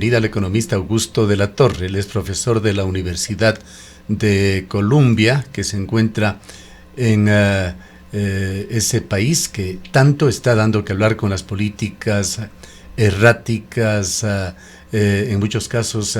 bienvenida al economista Augusto de la Torre. Él es profesor de la Universidad de Columbia, que se encuentra en ese país que tanto está dando que hablar con las políticas erráticas, en muchos casos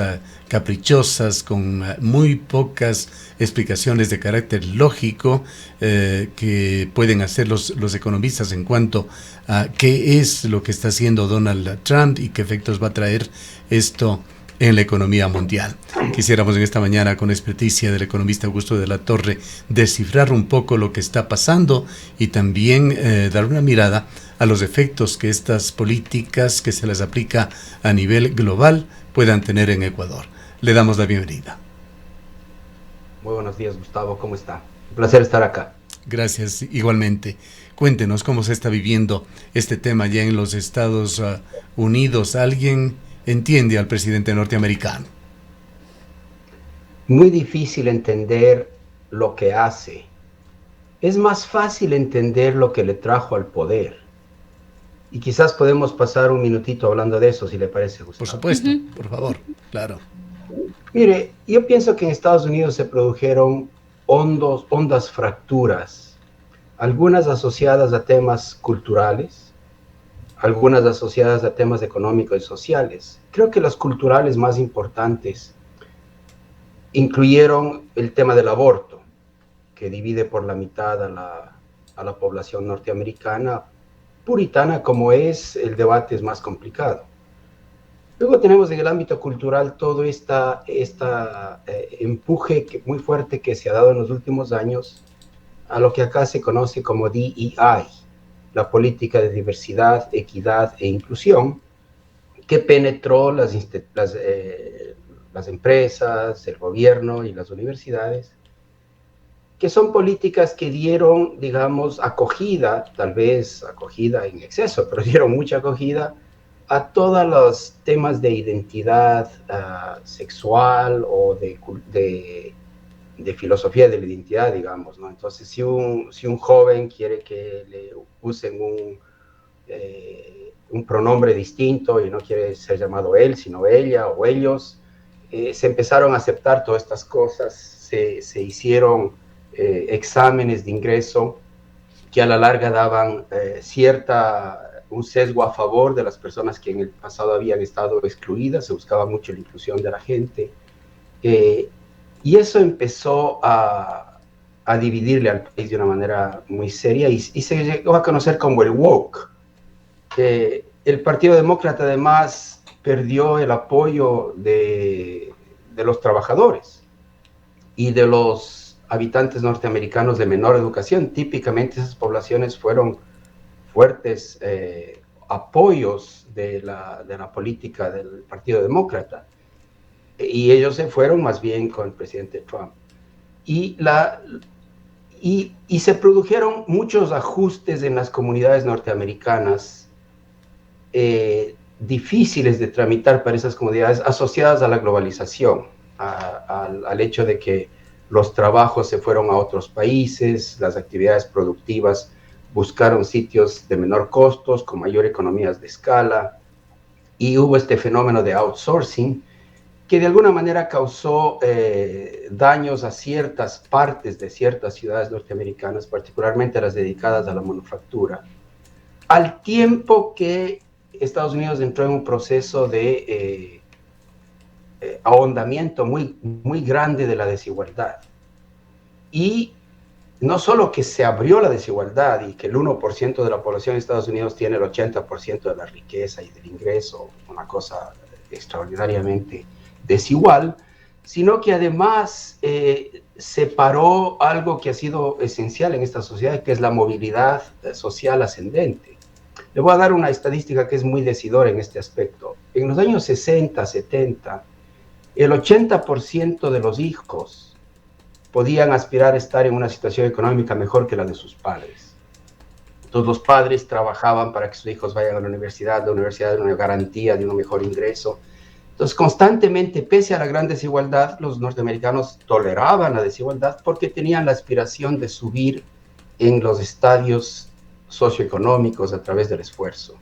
caprichosas, con muy pocas explicaciones de carácter lógico que pueden hacer los economistas en cuanto a qué es lo que está haciendo Donald Trump y qué efectos va a traer esto en la economía mundial. Quisiéramos en esta mañana, con experticia del economista Augusto de la Torre, descifrar un poco lo que está pasando y también dar una mirada a los efectos que estas políticas que se les aplica a nivel global puedan tener en Ecuador. Le damos la bienvenida. Muy buenos días, Gustavo, ¿cómo está? Un placer estar acá. Gracias, igualmente. Cuéntenos cómo se está viviendo este tema ya en los Estados Unidos. ¿Alguien entiende al presidente norteamericano? Muy difícil entender lo que hace. Es más fácil entender lo que le trajo al poder. Y quizás podemos pasar un minutito hablando de eso, si le parece, Gustavo. Por supuesto, por favor, claro. Mire, yo pienso que en Estados Unidos se produjeron hondas fracturas, algunas asociadas a temas culturales, algunas asociadas a temas económicos y sociales. Creo que las culturales más importantes incluyeron el tema del aborto, que divide por la mitad a la población norteamericana, puritana como es, el debate es más complicado. Luego tenemos en el ámbito cultural todo empuje muy fuerte que se ha dado en los últimos años a lo que acá se conoce como DEI, la política de diversidad, equidad e inclusión, que penetró las empresas, el gobierno y las universidades, que son políticas que dieron, digamos, acogida, tal vez acogida en exceso, pero dieron mucha acogida a todos los temas de identidad sexual o de filosofía de la identidad, digamos, ¿no? Entonces, si un joven quiere que le usen un pronombre distinto y no quiere ser llamado él, sino ella o ellos, se empezaron a aceptar todas estas cosas, se hicieron exámenes de ingreso que a la larga daban un sesgo a favor de las personas que en el pasado habían estado excluidas, se buscaba mucho la inclusión de la gente, y eso empezó a dividirle al país de una manera muy seria y se llegó a conocer como el woke. El Partido Demócrata además perdió el apoyo de los trabajadores y de los habitantes norteamericanos de menor educación. Típicamente esas poblaciones fueron fuertes apoyos de la política del Partido Demócrata, y ellos se fueron más bien con el presidente Trump. Y se produjeron muchos ajustes en las comunidades norteamericanas difíciles de tramitar para esas comunidades asociadas a la globalización, al hecho de que los trabajos se fueron a otros países, las actividades productivas buscaron sitios de menor costos, con mayor economías de escala, y hubo este fenómeno de outsourcing que de alguna manera causó daños a ciertas partes de ciertas ciudades norteamericanas, particularmente las dedicadas a la manufactura, al tiempo que Estados Unidos entró en un proceso de ahondamiento muy, muy grande de la desigualdad. Y no solo que se abrió la desigualdad y que el 1% de la población de Estados Unidos tiene el 80% de la riqueza y del ingreso, una cosa extraordinariamente desigual, sino que además separó algo que ha sido esencial en esta sociedad, que es la movilidad social ascendente. Le voy a dar una estadística que es muy decidora en este aspecto. En los años 60, 70, el 80% de los hijos podían aspirar a estar en una situación económica mejor que la de sus padres. Entonces los padres trabajaban para que sus hijos vayan a la universidad era una garantía de un mejor ingreso. Entonces constantemente, pese a la gran desigualdad, los norteamericanos toleraban la desigualdad porque tenían la aspiración de subir en los estadios socioeconómicos a través del esfuerzo.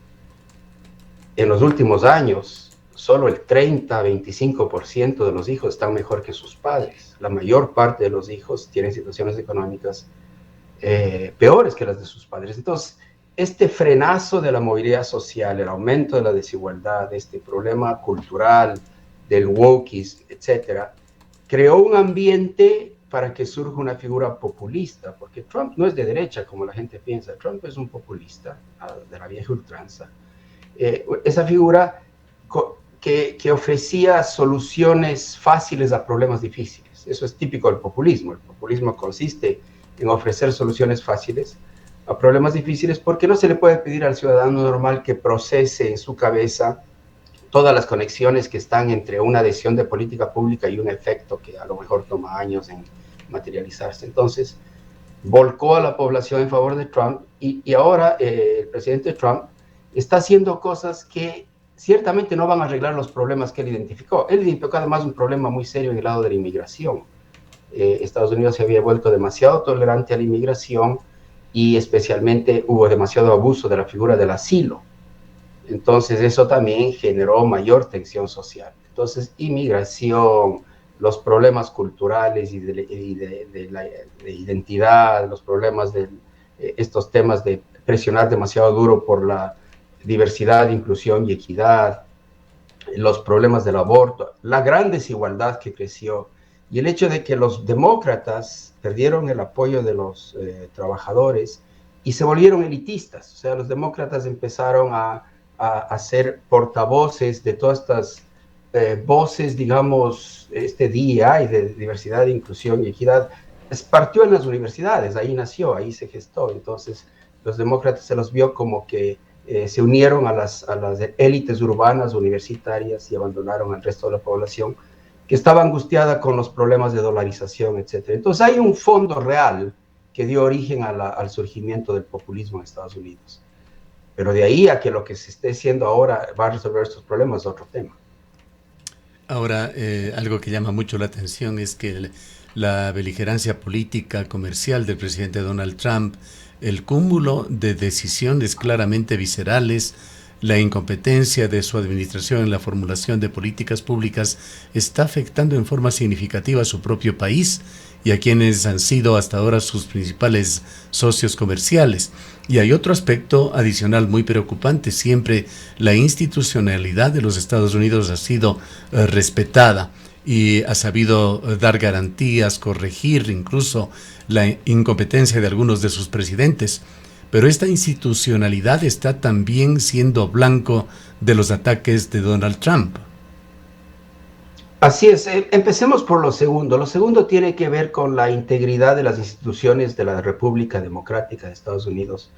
En los últimos años, solo el 30-25% de los hijos están mejor que sus padres. La mayor parte de los hijos tienen situaciones económicas peores que las de sus padres. Entonces, este frenazo de la movilidad social, el aumento de la desigualdad, este problema cultural, del wokeism, etcétera, creó un ambiente para que surja una figura populista, porque Trump no es de derecha como la gente piensa, Trump es un populista de la vieja ultranza. Esa figura que ofrecía soluciones fáciles a problemas difíciles. Eso es típico del populismo. El populismo consiste en ofrecer soluciones fáciles a problemas difíciles, porque no se le puede pedir al ciudadano normal que procese en su cabeza todas las conexiones que están entre una decisión de política pública y un efecto que a lo mejor toma años en materializarse. Entonces, volcó a la población en favor de Trump y ahora el presidente Trump está haciendo cosas que ciertamente no van a arreglar los problemas que él identificó. Él identificó además un problema muy serio en el lado de la inmigración. Estados Unidos se había vuelto demasiado tolerante a la inmigración y especialmente hubo demasiado abuso de la figura del asilo. Entonces eso también generó mayor tensión social. Entonces, inmigración, los problemas culturales y de identidad, los problemas de estos temas de presionar demasiado duro por la diversidad, inclusión y equidad, los problemas del aborto, la gran desigualdad que creció y el hecho de que los demócratas perdieron el apoyo de los trabajadores y se volvieron elitistas. O sea, los demócratas empezaron a ser portavoces de todas estas voces, digamos, este DEI de diversidad, inclusión y equidad. Partió en las universidades, ahí nació, ahí se gestó. Entonces, los demócratas se los vio como que se unieron a las élites urbanas, universitarias y abandonaron al resto de la población que estaba angustiada con los problemas de dolarización, etc. Entonces, hay un fondo real que dio origen al surgimiento del populismo en Estados Unidos. Pero de ahí a que lo que se esté haciendo ahora va a resolver estos problemas es otro tema. Ahora, algo que llama mucho la atención es que la beligerancia política comercial del presidente Donald Trump, el cúmulo de decisiones claramente viscerales, la incompetencia de su administración en la formulación de políticas públicas está afectando en forma significativa a su propio país y a quienes han sido hasta ahora sus principales socios comerciales. Y hay otro aspecto adicional muy preocupante. Siempre la institucionalidad de los Estados Unidos ha sido respetada y ha sabido dar garantías, corregir incluso la incompetencia de algunos de sus presidentes. Pero esta institucionalidad está también siendo blanco de los ataques de Donald Trump. Así es, empecemos por lo segundo. Lo segundo tiene que ver con la integridad de las instituciones de la República Democrática de Estados Unidos,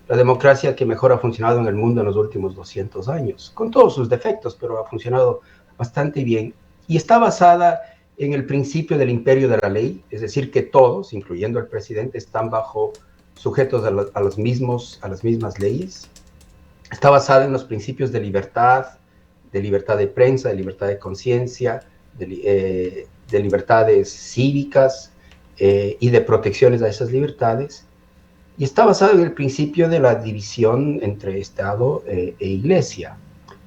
la democracia que mejor ha funcionado en el mundo en los últimos 200 años, con todos sus defectos, pero ha funcionado bastante bien y está basada en el principio del imperio de la ley, es decir, que todos, incluyendo el presidente, están sujetos a las mismas leyes. Está basada en los principios de libertad de prensa, de libertad de conciencia, de libertades cívicas y de protecciones a esas libertades, y está basado en el principio de la división entre Estado e Iglesia.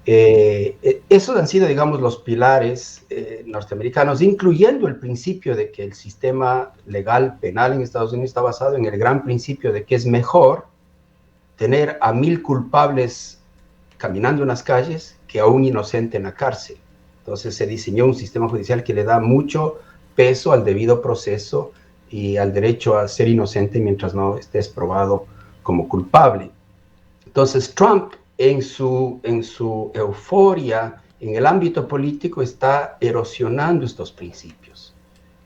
Esos han sido, digamos, los pilares norteamericanos, incluyendo el principio de que el sistema legal penal en Estados Unidos está basado en el gran principio de que es mejor tener a 1000 culpables caminando en las calles que a un inocente en la cárcel. Entonces se diseñó un sistema judicial que le da mucho peso al debido proceso y al derecho a ser inocente mientras no estés probado como culpable. Entonces Trump, en su euforia en el ámbito político, está erosionando estos principios.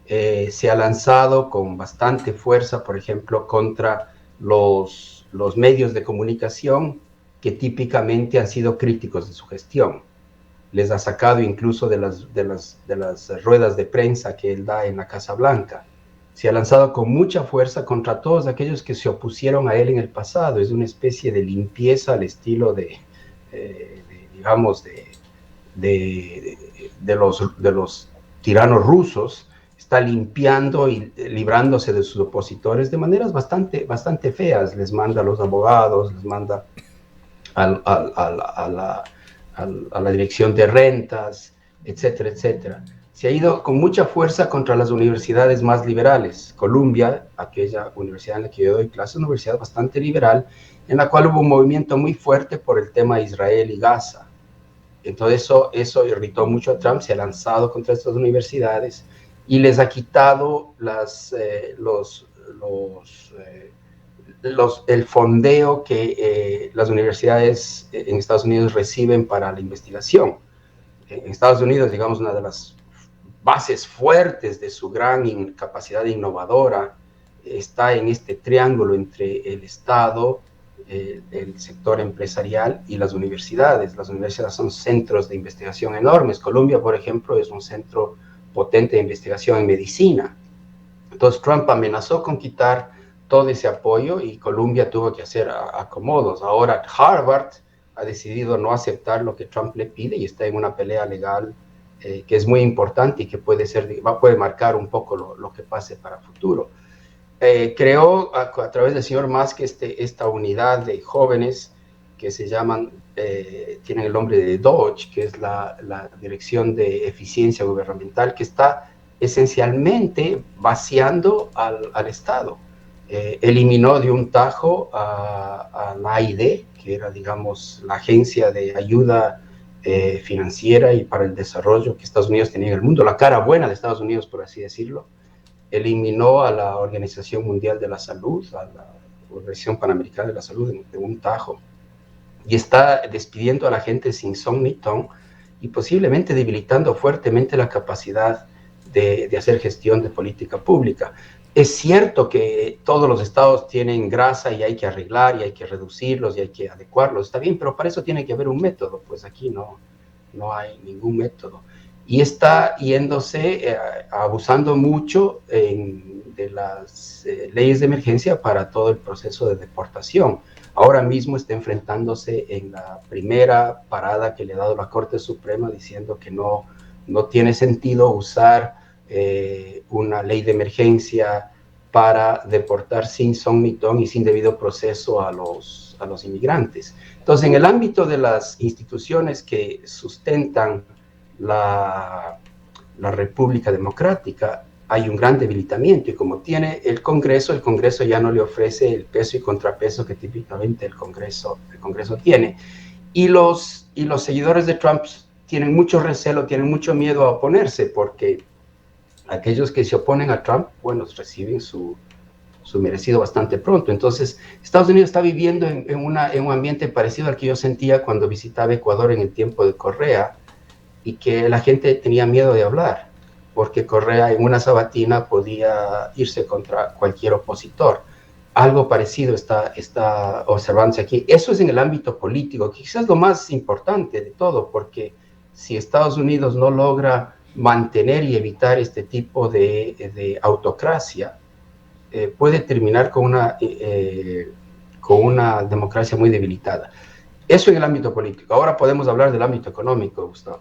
Se ha lanzado con bastante fuerza, por ejemplo, contra los medios de comunicación que típicamente han sido críticos de su gestión. Les ha sacado incluso de las ruedas de prensa que él da en la Casa Blanca. Se ha lanzado con mucha fuerza contra todos aquellos que se opusieron a él en el pasado. Es una especie de limpieza al estilo de los tiranos rusos. Está limpiando y librándose de sus opositores de maneras bastante feas. Les manda a los abogados, les manda a a la dirección de rentas, etcétera, etcétera. Se ha ido con mucha fuerza contra las universidades más liberales. Columbia, aquella universidad en la que yo doy clases, es una universidad bastante liberal, en la cual hubo un movimiento muy fuerte por el tema de Israel y Gaza. Entonces eso irritó mucho a Trump, se ha lanzado contra estas universidades y les ha quitado el fondeo que las universidades en Estados Unidos reciben para la investigación. En Estados Unidos, digamos, una de las bases fuertes de su gran capacidad innovadora está en este triángulo entre el Estado, el sector empresarial y las universidades. Las universidades son centros de investigación enormes. Columbia, por ejemplo, es un centro potente de investigación en medicina. Entonces Trump amenazó con quitar todo ese apoyo y Columbia tuvo que hacer acomodos. Ahora Harvard ha decidido no aceptar lo que Trump le pide y está en una pelea legal que es muy importante y que puede marcar un poco lo que pase para el futuro. Creó a través del señor Musk esta unidad de jóvenes que se llaman, tienen el nombre de DOGE, que es la Dirección de Eficiencia Gubernamental, que está esencialmente vaciando al Estado. Eliminó de un tajo a la AID, que era, digamos, la agencia de ayuda financiera y para el desarrollo que Estados Unidos tenía en el mundo, la cara buena de Estados Unidos, por así decirlo. Eliminó a la Organización Mundial de la Salud, a la Organización Panamericana de la Salud de un tajo, y está despidiendo a la gente sin son ni ton y posiblemente debilitando fuertemente la capacidad de hacer gestión de política pública. Es cierto que todos los estados tienen grasa y hay que arreglar y hay que reducirlos y hay que adecuarlos, está bien, pero para eso tiene que haber un método, pues aquí no hay ningún método. Y está yéndose, abusando mucho de las leyes de emergencia para todo el proceso de deportación. Ahora mismo está enfrentándose en la primera parada que le ha dado la Corte Suprema diciendo que no tiene sentido usar una ley de emergencia para deportar sin son ni ton y sin debido proceso a los inmigrantes. Entonces, en el ámbito de las instituciones que sustentan la República Democrática, hay un gran debilitamiento y como tiene el Congreso ya no le ofrece el peso y contrapeso que típicamente el Congreso tiene. Y los seguidores de Trump tienen mucho recelo, tienen mucho miedo a oponerse porque aquellos que se oponen a Trump, bueno, reciben su merecido bastante pronto. Entonces, Estados Unidos está viviendo en un ambiente parecido al que yo sentía cuando visitaba Ecuador en el tiempo de Correa, y que la gente tenía miedo de hablar, porque Correa en una sabatina podía irse contra cualquier opositor. Algo parecido está observándose aquí. Eso es en el ámbito político, quizás lo más importante de todo, porque si Estados Unidos no logra mantener y evitar este tipo de autocracia, puede terminar con una democracia muy debilitada. Eso en el ámbito político. Ahora podemos hablar del ámbito económico, Gustavo.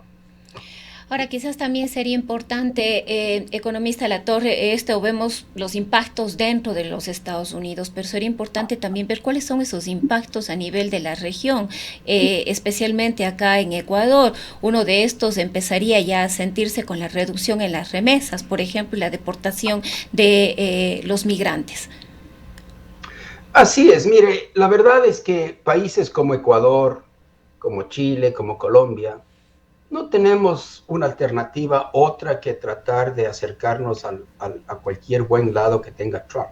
Ahora, quizás también sería importante, economista Latorre, vemos los impactos dentro de los Estados Unidos, pero sería importante también ver cuáles son esos impactos a nivel de la región, especialmente acá en Ecuador. Uno de estos empezaría ya a sentirse con la reducción en las remesas, por ejemplo, la deportación de los migrantes. Así es, mire, la verdad es que países como Ecuador, como Chile, como Colombia, no tenemos una alternativa otra que tratar de acercarnos a cualquier buen lado que tenga Trump.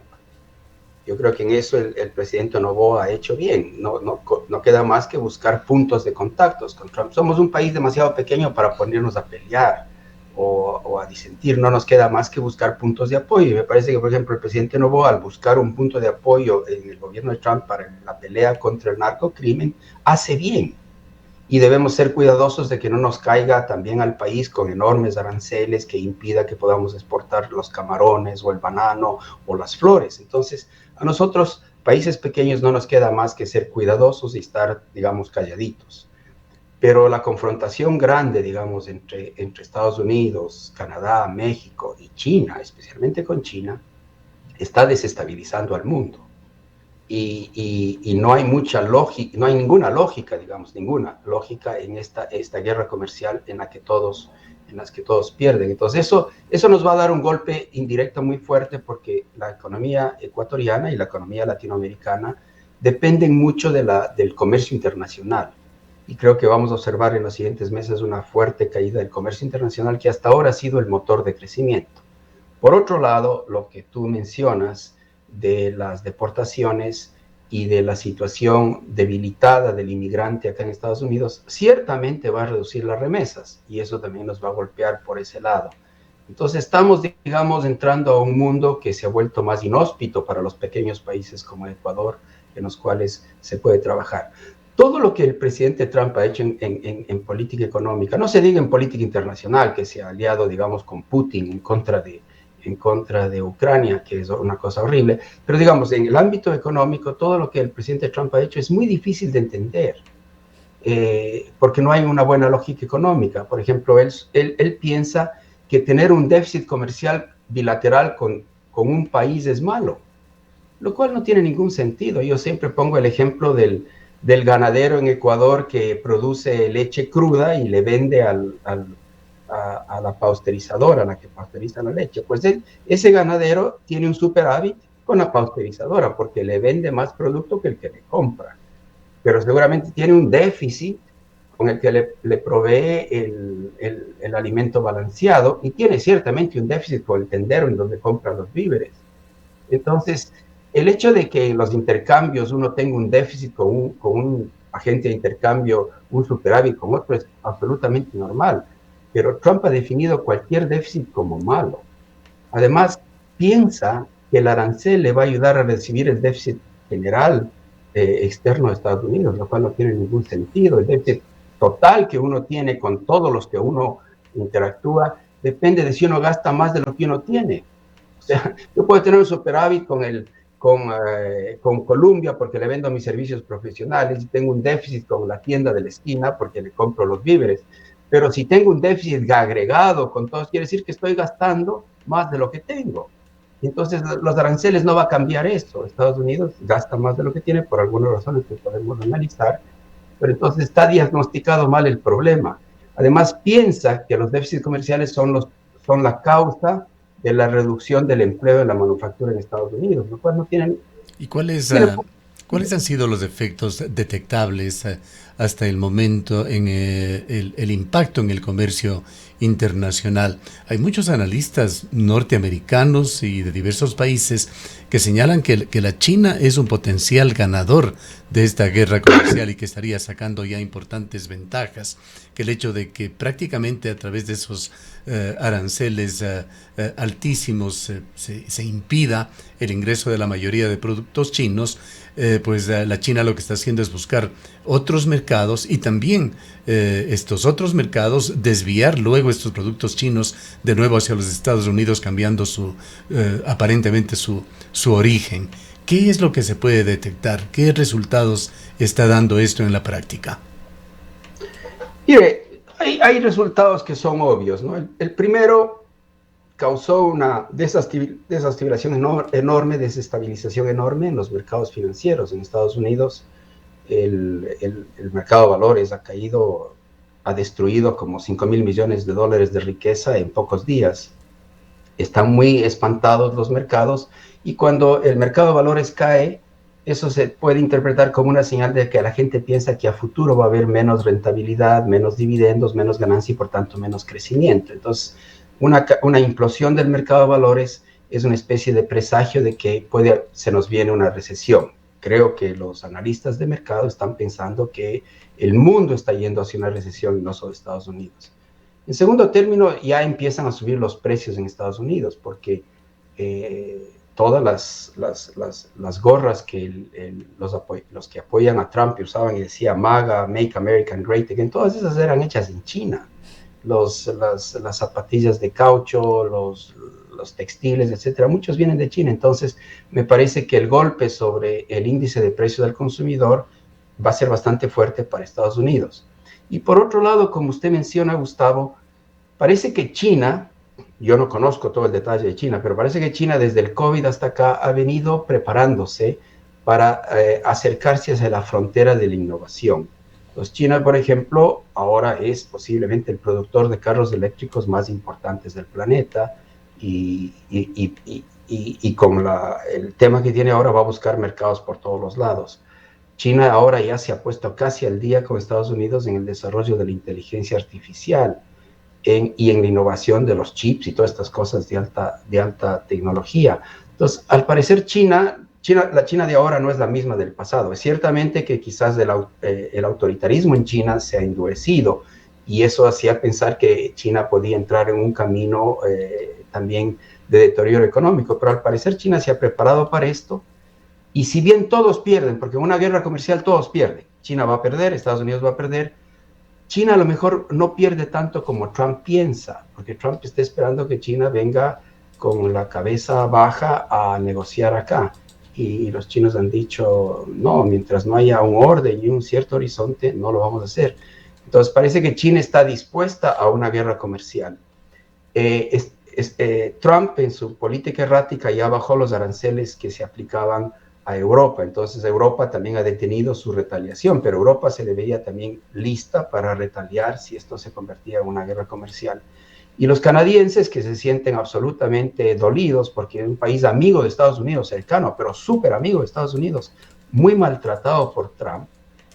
Yo creo que en eso el presidente Noboa ha hecho bien. No queda más que buscar puntos de contactos con Trump. Somos un país demasiado pequeño para ponernos a pelear o a disentir. No nos queda más que buscar puntos de apoyo. Y me parece que, por ejemplo, el presidente Noboa, al buscar un punto de apoyo en el gobierno de Trump para la pelea contra el narcocrimen, hace bien. Y debemos ser cuidadosos de que no nos caiga también al país con enormes aranceles que impida que podamos exportar los camarones o el banano o las flores. Entonces, a nosotros, países pequeños, no nos queda más que ser cuidadosos y estar, digamos, calladitos. Pero la confrontación grande, digamos, entre Estados Unidos, Canadá, México y China, especialmente con China, está desestabilizando al mundo. y no hay mucha lógica, no hay ninguna lógica, digamos, ninguna lógica en esta guerra comercial en las que todos pierden. Entonces eso nos va a dar un golpe indirecto muy fuerte, porque la economía ecuatoriana y la economía latinoamericana dependen mucho del comercio internacional. Y creo que vamos a observar en los siguientes meses una fuerte caída del comercio internacional, que hasta ahora ha sido el motor de crecimiento. Por otro lado, lo que tú mencionas de las deportaciones y de la situación debilitada del inmigrante acá en Estados Unidos, ciertamente va a reducir las remesas, y eso también nos va a golpear por ese lado. Entonces estamos, digamos, entrando a un mundo que se ha vuelto más inhóspito para los pequeños países como Ecuador, en los cuales se puede trabajar. Todo lo que el presidente Trump ha hecho en política económica, no se diga en política internacional, que se ha aliado, digamos, con Putin en contra de Ucrania, que es una cosa horrible, pero digamos, en el ámbito económico, todo lo que el presidente Trump ha hecho es muy difícil de entender, porque no hay una buena lógica económica. Por ejemplo, él piensa que tener un déficit comercial bilateral con un país es malo, lo cual no tiene ningún sentido. Yo siempre pongo el ejemplo del ganadero en Ecuador que produce leche cruda y le vende a la pasteurizadora, a la que pasteuriza la leche. Pues ese ganadero tiene un superávit con la pasteurizadora, porque le vende más producto que el que le compra, pero seguramente tiene un déficit con el que le provee el alimento balanceado, y tiene ciertamente un déficit con el tendero en donde compra los víveres. Entonces, el hecho de que en los intercambios uno tenga un déficit con un agente de intercambio, un superávit con otro, es absolutamente normal. Pero Trump ha definido cualquier déficit como malo. Además, piensa que el arancel le va a ayudar a recibir el déficit general externo de Estados Unidos, lo cual no tiene ningún sentido. El déficit total que uno tiene con todos los que uno interactúa depende de si uno gasta más de lo que uno tiene. O sea, yo puedo tener un superávit con Colombia porque le vendo mis servicios profesionales, y tengo un déficit con la tienda de la esquina porque le compro los víveres. Pero si tengo un déficit agregado con todos, quiere decir que estoy gastando más de lo que tengo. Entonces, los aranceles no va a cambiar eso. Estados Unidos gasta más de lo que tiene por algunas razones que podemos analizar, pero entonces está diagnosticado mal el problema. Además, piensa que los déficits comerciales son la causa de la reducción del empleo en la manufactura en Estados Unidos, lo cual no tienen... ¿Y cuáles han sido los efectos detectables hasta el momento en el impacto en el comercio internacional? Hay muchos analistas norteamericanos y de diversos países que señalan que la China es un potencial ganador de esta guerra comercial y que estaría sacando ya importantes ventajas, que el hecho de que prácticamente a través de esos aranceles altísimos se impida el ingreso de la mayoría de productos chinos, pues la China lo que está haciendo es buscar otros mercados, y también estos otros mercados desviar luego estos productos chinos de nuevo hacia los Estados Unidos, cambiando aparentemente su origen. ¿Qué es lo que se puede detectar? ¿Qué resultados está dando esto en la práctica? Mire, hay resultados que son obvios, ¿no? El primero causó una desestabilización enorme en los mercados financieros. En Estados Unidos, el mercado de valores ha destruido como $5,000 millones de riqueza en pocos días. Están muy espantados los mercados, y cuando el mercado de valores cae, eso se puede interpretar como una señal de que la gente piensa que a futuro va a haber menos rentabilidad, menos dividendos, menos ganancia y por tanto menos crecimiento. Entonces, una implosión del mercado de valores es una especie de presagio de que se nos viene una recesión. Creo que los analistas de mercado están pensando que el mundo está yendo hacia una recesión y no solo Estados Unidos. En segundo término, ya empiezan a subir los precios en Estados Unidos, porque todas las gorras que los que apoyan a Trump usaban y decía MAGA, Make America Great Again, todas esas eran hechas en China. Las zapatillas de caucho, los textiles, etcétera, muchos vienen de China. Entonces, me parece que el golpe sobre el índice de precios del consumidor va a ser bastante fuerte para Estados Unidos. Y por otro lado, como usted menciona, Gustavo, parece que China, yo no conozco todo el detalle de China, pero parece que China desde el COVID hasta acá ha venido preparándose para acercarse hacia la frontera de la innovación. Entonces, China, por ejemplo, ahora es posiblemente el productor de carros eléctricos más importantes del planeta y con el tema que tiene ahora va a buscar mercados por todos los lados. China ahora ya se ha puesto casi al día con Estados Unidos en el desarrollo de la inteligencia artificial y en la innovación de los chips y todas estas cosas de alta tecnología. Entonces, al parecer la China de ahora no es la misma del pasado. Es ciertamente que quizás el autoritarismo en China se ha endurecido y eso hacía pensar que China podía entrar en un camino también de deterioro económico, pero al parecer China se ha preparado para esto. Y si bien todos pierden, porque en una guerra comercial todos pierden, China va a perder, Estados Unidos va a perder, China a lo mejor no pierde tanto como Trump piensa, porque Trump está esperando que China venga con la cabeza baja a negociar acá. Y los chinos han dicho, no, mientras no haya un orden y un cierto horizonte, no lo vamos a hacer. Entonces parece que China está dispuesta a una guerra comercial. Trump en su política errática ya bajó los aranceles que se aplicaban a Europa, entonces Europa también ha detenido su retaliación, pero Europa se le veía también lista para retaliar si esto se convertía en una guerra comercial. Y los canadienses que se sienten absolutamente dolidos porque es un país amigo de Estados Unidos, cercano, pero súper amigo de Estados Unidos, muy maltratado por Trump.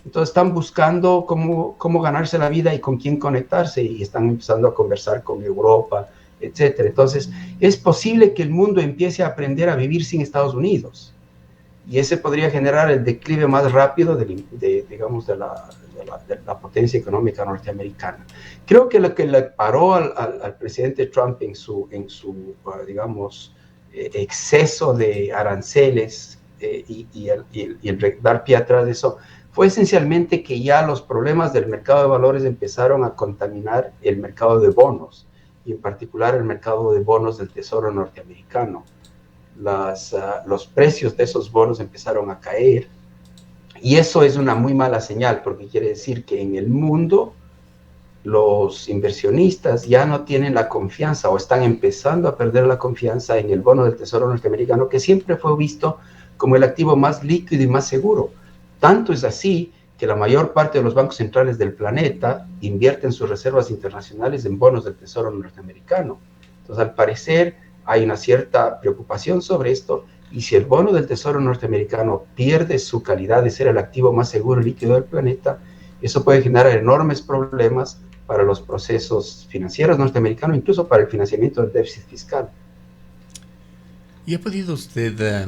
Entonces están buscando cómo ganarse la vida y con quién conectarse y están empezando a conversar con Europa, etcétera. Entonces es posible que el mundo empiece a aprender a vivir sin Estados Unidos. Y ese podría generar el declive más rápido de la potencia económica norteamericana. Creo que lo que le paró al presidente Trump en su exceso de aranceles y el dar pie atrás de eso fue esencialmente que ya los problemas del mercado de valores empezaron a contaminar el mercado de bonos, y en particular el mercado de bonos del Tesoro norteamericano. Los precios de esos bonos empezaron a caer y eso es una muy mala señal porque quiere decir que en el mundo los inversionistas ya no tienen la confianza o están empezando a perder la confianza en el bono del Tesoro norteamericano, que siempre fue visto como el activo más líquido y más seguro. Tanto es así que la mayor parte de los bancos centrales del planeta invierten sus reservas internacionales en bonos del Tesoro norteamericano. Entonces, al parecer, hay una cierta preocupación sobre esto, y si el bono del Tesoro norteamericano pierde su calidad de ser el activo más seguro y líquido del planeta, eso puede generar enormes problemas para los procesos financieros norteamericanos, incluso para el financiamiento del déficit fiscal. ¿Y ha podido usted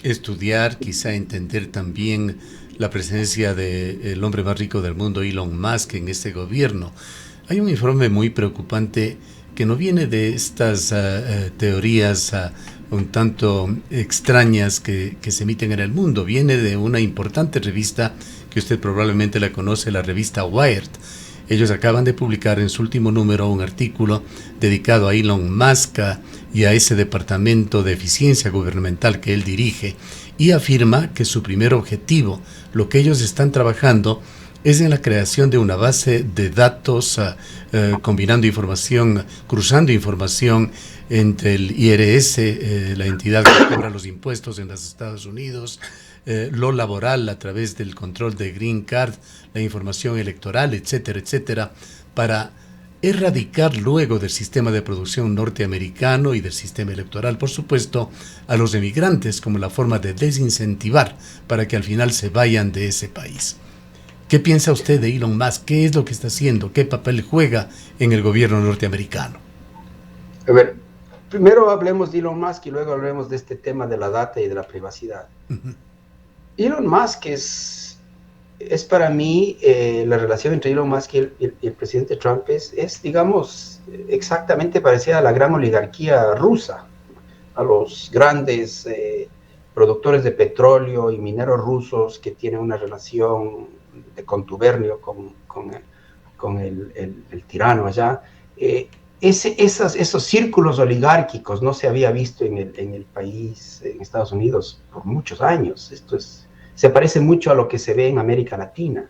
estudiar, quizá entender también la presencia del hombre más rico del mundo, Elon Musk, en este gobierno? Hay un informe muy preocupante que no viene de estas teorías un tanto extrañas que se emiten en el mundo, viene de una importante revista que usted probablemente la conoce, la revista Wired. Ellos acaban de publicar en su último número un artículo dedicado a Elon Musk y a ese departamento de eficiencia gubernamental que él dirige, y afirma que su primer objetivo, lo que ellos están trabajando, es en la creación de una base de datos combinando información, cruzando información entre el IRS, la entidad que cobra los impuestos en los Estados Unidos, lo laboral a través del control de Green Card, la información electoral, etcétera, etcétera, para erradicar luego del sistema de producción norteamericano y del sistema electoral, por supuesto, a los emigrantes como la forma de desincentivar para que al final se vayan de ese país. ¿Qué piensa usted de Elon Musk? ¿Qué es lo que está haciendo? ¿Qué papel juega en el gobierno norteamericano? A ver, primero hablemos de Elon Musk y luego hablemos de este tema de la data y de la privacidad. Uh-huh. Elon Musk es para mí, la relación entre Elon Musk y el presidente Trump es, digamos, exactamente parecida a la gran oligarquía rusa, a los grandes productores de petróleo y mineros rusos que tienen una relación de contubernio con el tirano allá. Esos círculos oligárquicos no se había visto en el país, en Estados Unidos, por muchos años. Se parece mucho a lo que se ve en América Latina,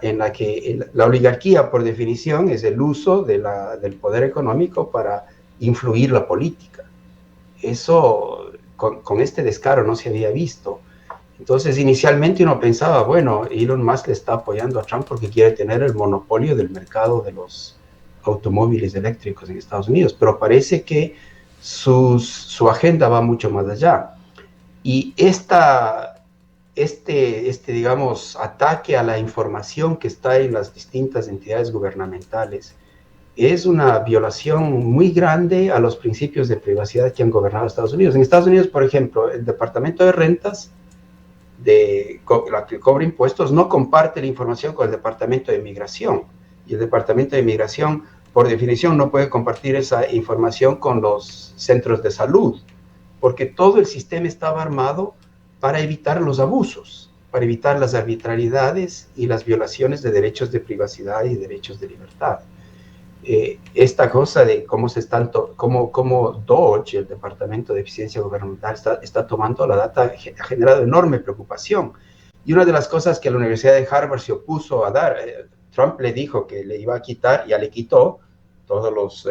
en la que la oligarquía, por definición, es el uso del poder económico para influir la política. Eso, con este descaro, no se había visto. Entonces, inicialmente uno pensaba, bueno, Elon Musk le está apoyando a Trump porque quiere tener el monopolio del mercado de los automóviles eléctricos en Estados Unidos, pero parece que su agenda va mucho más allá. Y digamos, ataque a la información que está en las distintas entidades gubernamentales es una violación muy grande a los principios de privacidad que han gobernado Estados Unidos. En Estados Unidos, por ejemplo, el Departamento de Rentas, la que cobra impuestos, no comparte la información con el Departamento de Migración. Y el Departamento de Migración, por definición, no puede compartir esa información con los centros de salud, porque todo el sistema estaba armado para evitar los abusos, para evitar las arbitrariedades y las violaciones de derechos de privacidad y derechos de libertad. Esta cosa de cómo DOGE, el Departamento de Eficiencia Gubernamental, está tomando la data, ha generado enorme preocupación. Y una de las cosas que la Universidad de Harvard se opuso a dar, Trump le dijo que le iba a quitar, ya le quitó todos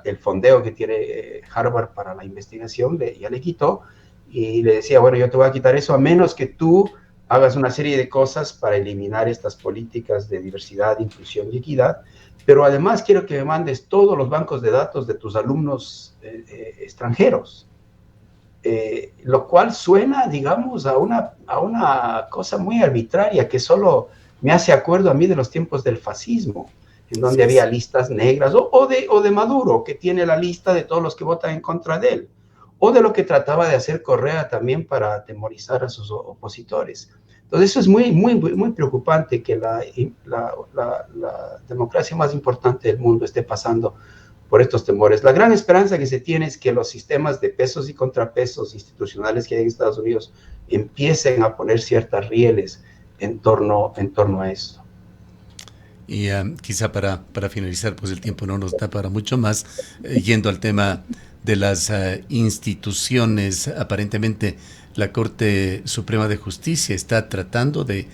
el fondeo que tiene Harvard para la investigación, ya le quitó, y le decía, bueno, yo te voy a quitar eso a menos que tú hagas una serie de cosas para eliminar estas políticas de diversidad, inclusión y equidad, pero además quiero que me mandes todos los bancos de datos de tus alumnos extranjeros, lo cual suena, digamos, a una cosa muy arbitraria que solo me hace acuerdo a mí de los tiempos del fascismo, en donde había listas negras, o de Maduro, que tiene la lista de todos los que votan en contra de él, o de lo que trataba de hacer Correa también para atemorizar a sus opositores. Entonces eso es muy preocupante que la democracia más importante del mundo esté pasando por estos temores. La gran esperanza que se tiene es que los sistemas de pesos y contrapesos institucionales que hay en Estados Unidos empiecen a poner ciertas rieles en torno a esto. Y quizá para finalizar, pues el tiempo no nos da para mucho más, yendo al tema de las instituciones. Aparentemente la Corte Suprema de Justicia está tratando de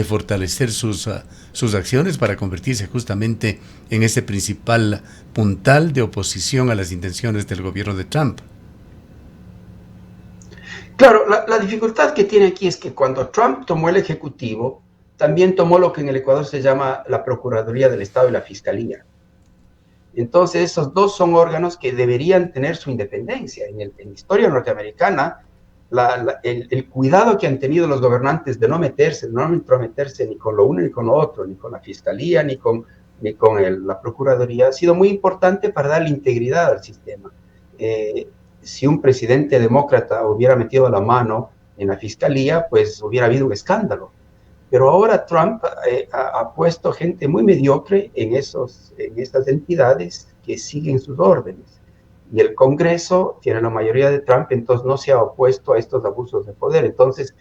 fortalecer sus acciones para convertirse justamente en ese principal puntal de oposición a las intenciones del gobierno de Trump. Claro, la dificultad que tiene aquí es que cuando Trump tomó el Ejecutivo, también tomó lo que en el Ecuador se llama la Procuraduría del Estado y la Fiscalía. Entonces, esos dos son órganos que deberían tener su independencia. En la historia norteamericana, el cuidado que han tenido los gobernantes de no intrometerse ni con lo uno ni con lo otro, ni con la Fiscalía, ni con la Procuraduría, ha sido muy importante para darle integridad al sistema. Si un presidente demócrata hubiera metido la mano en la Fiscalía, pues hubiera habido un escándalo. Pero ahora Trump ha puesto gente muy mediocre en estas entidades que siguen sus órdenes. Y el Congreso tiene la mayoría de Trump, entonces no se ha opuesto a estos abusos de poder. Entonces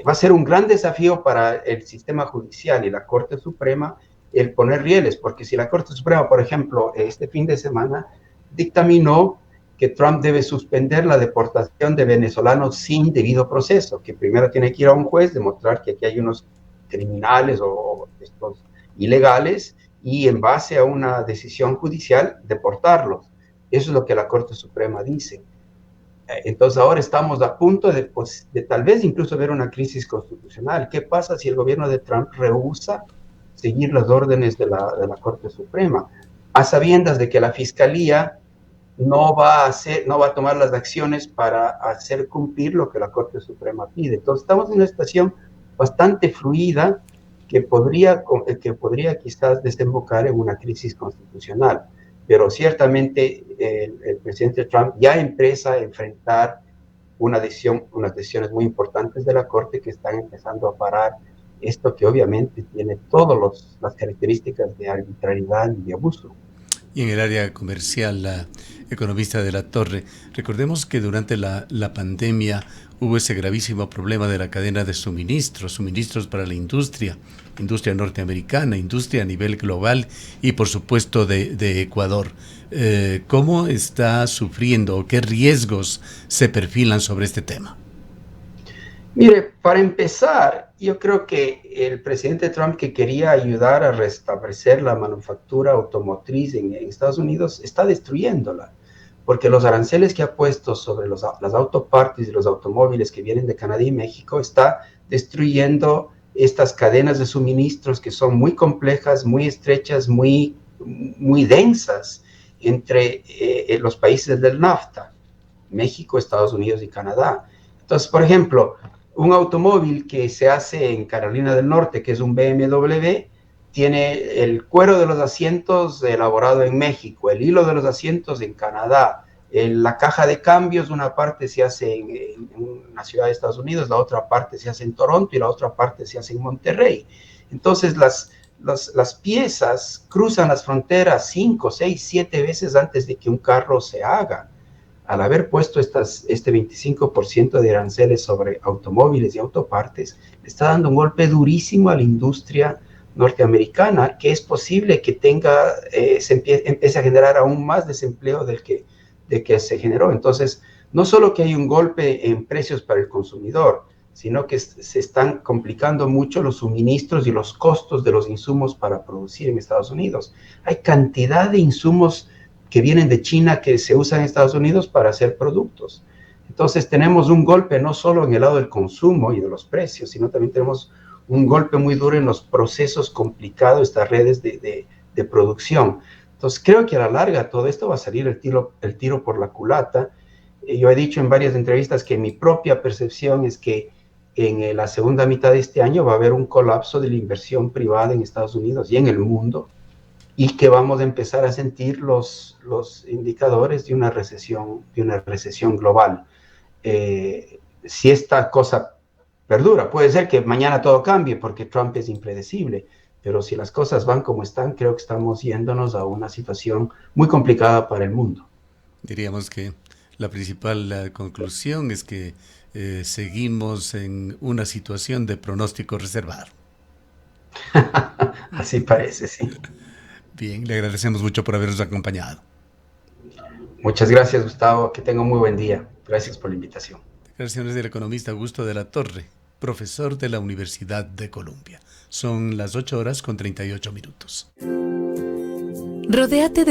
va a ser un gran desafío para el sistema judicial y la Corte Suprema el poner rieles, porque si la Corte Suprema, por ejemplo, este fin de semana dictaminó que Trump debe suspender la deportación de venezolanos sin debido proceso, que primero tiene que ir a un juez, demostrar que aquí hay unos criminales o estos ilegales, y en base a una decisión judicial, deportarlos. Eso es lo que la Corte Suprema dice. Entonces ahora estamos a punto de tal vez incluso ver una crisis constitucional. ¿Qué pasa si el gobierno de Trump rehúsa seguir las órdenes de la Corte Suprema? A sabiendas de que la Fiscalía no va a tomar las acciones para hacer cumplir lo que la Corte Suprema pide. Entonces estamos en una situación bastante fluida que podría quizás desembocar en una crisis constitucional. Pero ciertamente el presidente Trump ya empieza a enfrentar unas decisiones muy importantes de la Corte que están empezando a parar esto que obviamente tiene todas las características de arbitrariedad y de abuso. Y en el área comercial, la economista de la Torre, recordemos que durante la pandemia hubo ese gravísimo problema de la cadena de suministros para la industria norteamericana, industria a nivel global y por supuesto de Ecuador. ¿Cómo está sufriendo o qué riesgos se perfilan sobre este tema? Mire, para empezar, yo creo que el presidente Trump, que quería ayudar a restablecer la manufactura automotriz en Estados Unidos, está destruyéndola, porque los aranceles que ha puesto sobre las autopartes y los automóviles que vienen de Canadá y México está destruyendo estas cadenas de suministros que son muy complejas, muy estrechas, muy densas entre los países del NAFTA, México, Estados Unidos y Canadá. Entonces, por ejemplo, un automóvil que se hace en Carolina del Norte, que es un BMW, tiene el cuero de los asientos elaborado en México, el hilo de los asientos en Canadá, la caja de cambios, una parte se hace en una ciudad de Estados Unidos, la otra parte se hace en Toronto y la otra parte se hace en Monterrey. Entonces las piezas cruzan las fronteras 5, 6, 7 veces antes de que un carro se haga. Al haber puesto este 25% de aranceles sobre automóviles y autopartes, le está dando un golpe durísimo a la industria norteamericana, que es posible que empiece a generar aún más desempleo de que se generó. Entonces, no solo que hay un golpe en precios para el consumidor, sino que se están complicando mucho los suministros y los costos de los insumos para producir en Estados Unidos. Hay cantidad de insumos que vienen de China que se usan en Estados Unidos para hacer productos. Entonces tenemos un golpe no solo en el lado del consumo y de los precios, sino también tenemos un golpe muy duro en los procesos complicados, estas redes de producción. Entonces creo que a la larga todo esto va a salir el tiro por la culata. Yo he dicho en varias entrevistas que mi propia percepción es que en la segunda mitad de este año va a haber un colapso de la inversión privada en Estados Unidos y en el mundo, y que vamos a empezar a sentir los indicadores de una recesión global. Si esta cosa perdura, puede ser que mañana todo cambie porque Trump es impredecible, pero si las cosas van como están, creo que estamos yéndonos a una situación muy complicada para el mundo. Diríamos que la principal conclusión es que seguimos en una situación de pronóstico reservado. Así parece, sí. Bien, le agradecemos mucho por habernos acompañado. Muchas gracias, Gustavo. Que tenga un muy buen día. Gracias por la invitación. Declaraciones del economista Augusto de la Torre, profesor de la Universidad de Columbia. Son las 8:38. Rodéate de